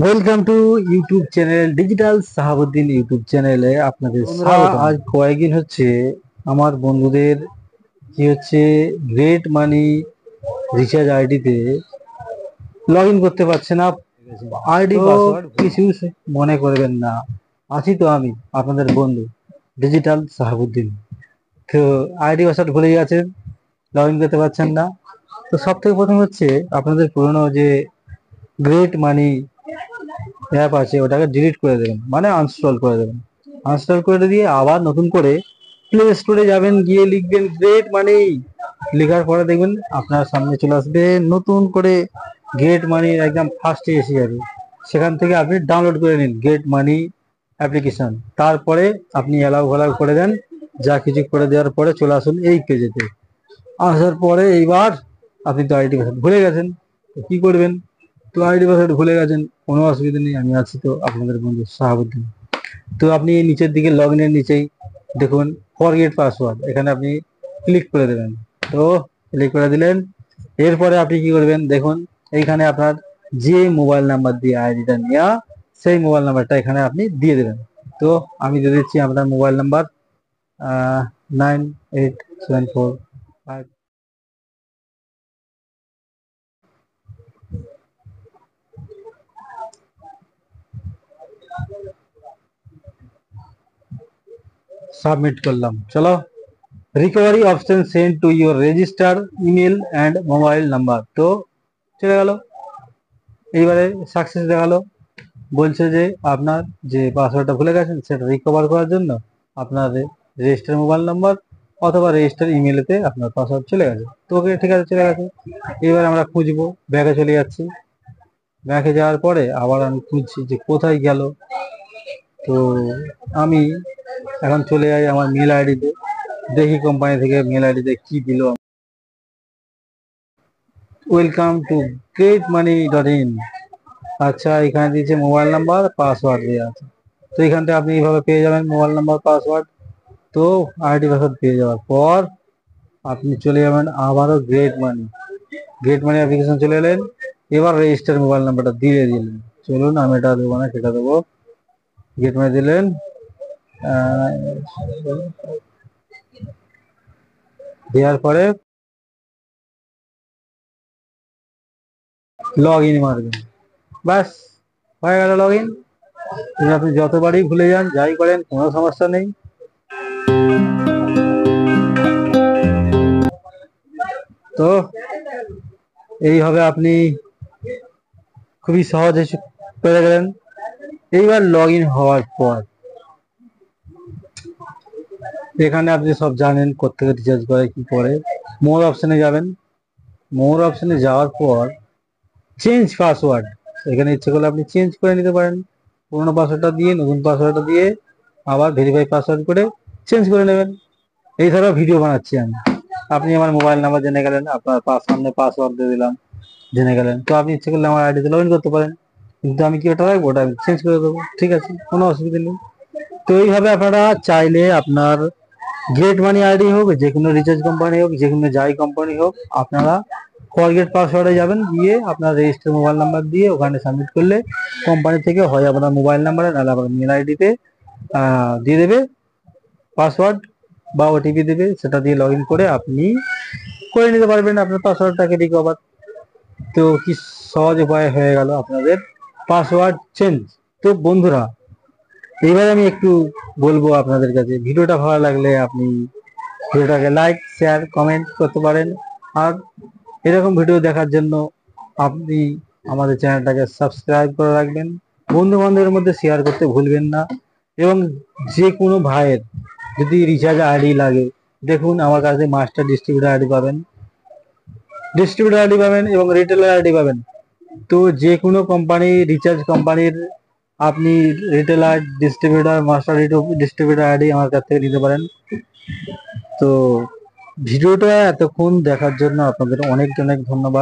Welcome to YouTube channel digital Sahabuddin YouTube চ্যানেলে আপনাদের স্বাগত। আজ কয়েকদিন হচ্ছে আমার বন্ধুদের কি হচ্ছে গ্রেট মানি রিচার্জ আইডিতে লগ ইন করতে পারছে না। আইডি পাসওয়ার্ড কিছু মনে করবেন না, আছি তো আমি আপনাদের বন্ধু ডিজিটাল সাহাবুদ্দিন। তো আইডি পাসওয়ার্ড ভুলে গেছেন, লগ ইন করতে পারছেন না। তো সব থেকে প্রথম হচ্ছে আপনাদের পুরনো যে গ্রেট মানি অ্যাপ আছে ওটাকে ডিলিট করে দেবেন, মানে আনস্টল করে দেবেন। আনস্টল করে দিয়ে আবার নতুন করে প্লে স্টোরে যাবেন, গিয়ে লিখবেন গ্রেট মানি। লেখার পরে দেখবেন আপনার সামনে চলে আসবে নতুন করে গ্রেট মানির একদম ফার্স্টে এসে যাবে। সেখান থেকে আপনি ডাউনলোড করে নিন গ্রেট মানি অ্যাপ্লিকেশন। তারপরে আপনি অ্যালাউ ভ্যালাউ করে দেন, যা কিছু করে দেওয়ার পরে চলে আসুন এই পেজেতে। আসার পরে এইবার আপনি তো আইডি পাসওয়ার্ড ভুলে গেছেন, তো কি করবেন? তো আইডি পাসওয়ার্ড ভুলে গেছেন, কোনো অসুবিধা নেই, আমি আছি তো আপনাদের বন্ধু শাহাবুদ্দিন। তো আপনি নিচের দিকে লগ ইনের নিচেই দেখুন ফরগেট পাসওয়ার্ড, এখানে আপনি ক্লিক করে দেবেন। তো ক্লিক করে দিলেন, এরপরে আপনি কি করবেন দেখুন, এইখানে আপনার যে মোবাইল নাম্বার দিয়ে আইডিটা নেওয়া সেই মোবাইল নাম্বারটা এখানে আপনি দিয়ে দেবেন। তো আমি দিয়ে দিচ্ছি আপনার মোবাইল নাম্বার 9874 সাবমিট করলাম। চলো, recovery option send to your register email and mobile number. তো চলে গেল, এইবারে সাকসেস দেখালো। বলছে যে আপনার যে পাসওয়ার্ডটা ভুলে গেছেন সেটা রিকভার করার জন্য আপনার রেজিস্টার মোবাইল নাম্বার অথবা রেজিস্টার ইমেলেতে আপনার পাসওয়ার্ড চলে গেছে। তো ওকে, ঠিক আছে, চলে গেছে। এবার আমরা খুঁজবো, ব্যাগে চলে যাচ্ছি। ব্যাগে যাওয়ার পরে আবার আমি খুঁজছি যে কোথায় গেল। তো আমি এখন চলে যাই আমার মেল আইডিতে, দেখি কোম্পানি থেকে মেল আইডিতে কি দিল। Welcome to great money dot in. আচ্ছা, এখানে দিয়েছে মোবাইল নাম্বার পাসওয়ার্ড দেওয়া আছে। তো এখান থেকে আপনি এইভাবে পেয়ে যাবেন মোবাইল নাম্বার পাসওয়ার্ড। তো আইডি পাসওয়ার্ড পেয়ে যাওয়ার পর আপনি চলে যাবেন আবারও গ্রেট মানি অ্যাপ্লিকেশন চলে এলেন। এবার রেজিস্টার মোবাইল নাম্বারটা দিয়ে দিলেন। চলুন, আমি এটা দেবো না, সেটা দেবো। গ্রেট মানি দিলেন, দেওয়ার পরে লগ ইন মারবেন, ব্যাস হয়ে গেল লগ ইন। আপনি যতবারই ভুলে যান, যাই করেন, কোনো সমস্যা নেই। তো এইভাবে আপনি খুবই সহজে পেরে গেলেন। এইবার লগ ইন হওয়ার পর এখানে আপনি সব জানেন কোত্থেকে রিচার্জ করে কি করে। মোর অপশনে যাবেন, মোর অপশনে যাওয়ার পর চেঞ্জ পাসওয়ার্ড, এখানে ইচ্ছে করলে আপনি চেঞ্জ করে নিতে পারেন। পুরোনো পাসওয়ার্ডটা দিয়ে নতুন পাসওয়ার্ডটা দিয়ে আবার ভেরিফাই পাসওয়ার্ড করে চেঞ্জ করে নেবেন। এই ধরো ভিডিও বানাচ্ছি আমি, আপনি আমার মোবাইল নাম্বার জেনে গেলেন, আপনার সামনে পাসওয়ার্ড দিয়ে দিলাম, জেনে গেলেন। তো আপনি ইচ্ছে করলে আমার আইডিতে লগ ইন করতে পারেন, কিন্তু আমি কি ওটা রাখবো, ওটা আমি চেঞ্জ করে দেবো, ঠিক আছে, কোনো অসুবিধা নেই। তো এইভাবে আপনারা চাইলে আপনার গ্রেট মানি আইডি হোক, যে কোনো রিচার্জ কোম্পানি হোক, যে কোনো যাই কোম্পানি হোক, আপনারা ফরগেট পাসওয়ার্ডে যাবেন, গিয়ে আপনার রেজিস্টার মোবাইল নাম্বার দিয়ে ওখানে সাবমিট করলে কোম্পানি থেকে হয় আপনার মোবাইল নাম্বারে নাহলে আপনার মেল আইডিতে দিয়ে দেবে পাসওয়ার্ড বা ওটিপি দেবে, সেটা দিয়ে লগ ইন করে আপনি করে নিতে পারবেন আপনার পাসওয়ার্ডটাকে রিকভার। তো কি সহজ উপায় হয়ে গেল আপনাদের পাসওয়ার্ড চেঞ্জ। তো বন্ধুরা, এইবার আমি একটু বলবো আপনাদের কাছে, ভিডিওটা ভালো লাগলে আপনি ভিডিওটাকে লাইক শেয়ার কমেন্ট করতে পারেন। আর এরকম ভিডিও দেখার জন্য আপনি আমাদের চ্যানেলটাকে সাবস্ক্রাইব করে রাখবেন, বন্ধু বান্ধবের মধ্যে শেয়ার করতে ভুলবেন না। এবং যে কোনো ভাইয়ের যদি রিচার্জ আইডি লাগে, দেখুন আমার কাছে মাস্টার ডিস্ট্রিবিউটার আইডি পাবেন এবং রিটেলার আইডি পাবেন। তো যে কোনো কোম্পানি রিচার্জ কোম্পানির আপনি retailer distributor master distributor ID আমার কাছ থেকে নিতে পারেন। তো ভিডিওটা এতক্ষণ দেখার জন্য আপনাদের অনেক অনেক ধন্যবাদ।